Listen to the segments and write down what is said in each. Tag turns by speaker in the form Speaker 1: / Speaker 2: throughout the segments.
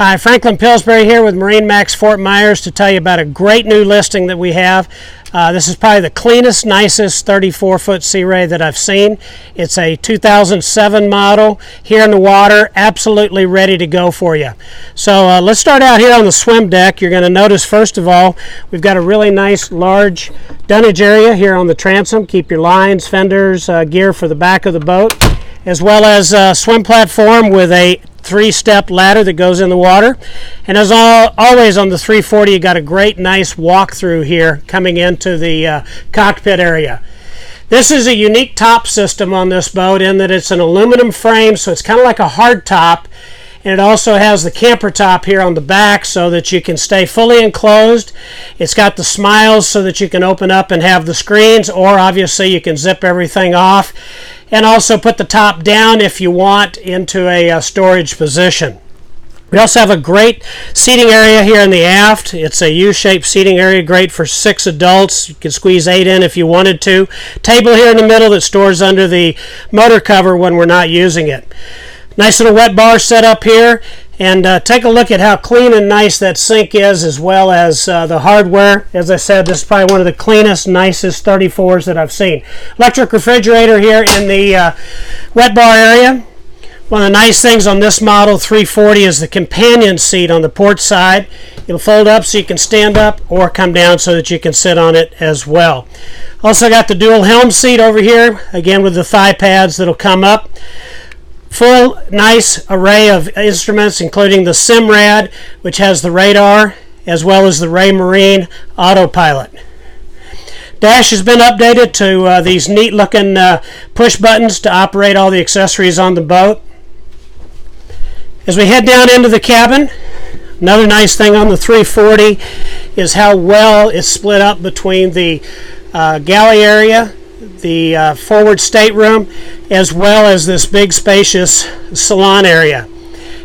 Speaker 1: Hi, Franklin Pillsbury here with MarineMax Fort Myers to tell you about a great new listing that we have. This is probably the cleanest, nicest 34-foot Sea Ray that I've seen. It's a 2007 model, here in the water, absolutely ready to go for you. So let's start out here on the swim deck. You're going to notice, first of all, we've got a really nice, large dunnage area here on the transom. Keep your lines, fenders, gear for the back of the boat, as well as a swim platform with a 3-step ladder that goes in the water. And as always on the 340, you got a great nice walk-through here coming into the cockpit area. This is a unique top system on this boat in that it's an aluminum frame, so it's kind of like a hard top, and it also has the camper top here on the back so that you can stay fully enclosed. It's got the smiles so that you can open up and have the screens, or obviously you can zip everything off and also put the top down if you want into a storage position. We also have a great seating area here in the aft. It's a U-shaped seating area, great for 6 adults. You can squeeze 8 in if you wanted to. Table here in the middle that stores under the motor cover when we're not using it. Nice little wet bar set up here, and take a look at how clean and nice that sink is, as well as the hardware. As I said, this is probably one of the cleanest, nicest 34s that I've seen. Electric refrigerator here in the wet bar area. One of the nice things on this model 340 is the companion seat on the port side. It'll fold up so you can stand up or come down so that you can sit on it as well. Also got the dual helm seat over here, again with the thigh pads that'll come up. Full nice array of instruments, including the SIMRAD, which has the radar, as well as the Raymarine autopilot. Dash has been updated to these neat looking push buttons to operate all the accessories on the boat. As we head down into the cabin, another nice thing on the 340 is how well it's split up between the galley area, the forward stateroom, as well as this big spacious salon area.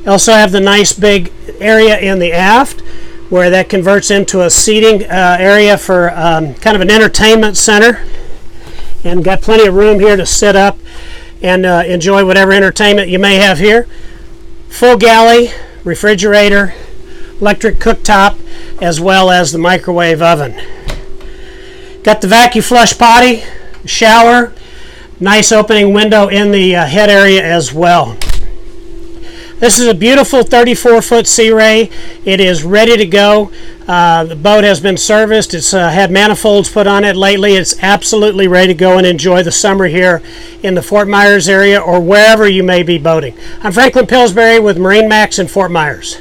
Speaker 1: You also have the nice big area in the aft where that converts into a seating area for kind of an entertainment center, and got plenty of room here to sit up and enjoy whatever entertainment you may have here. Full galley, refrigerator, electric cooktop, as well as the microwave oven. Got the vacuum flush potty, shower, nice opening window in the head area as well. This is a beautiful 34-foot Sea Ray. It is ready to go. The boat has been serviced. It's had manifolds put on it lately. It's absolutely ready to go and enjoy the summer here in the Fort Myers area or wherever you may be boating. I'm Franklin Pillsbury with MarineMax in Fort Myers.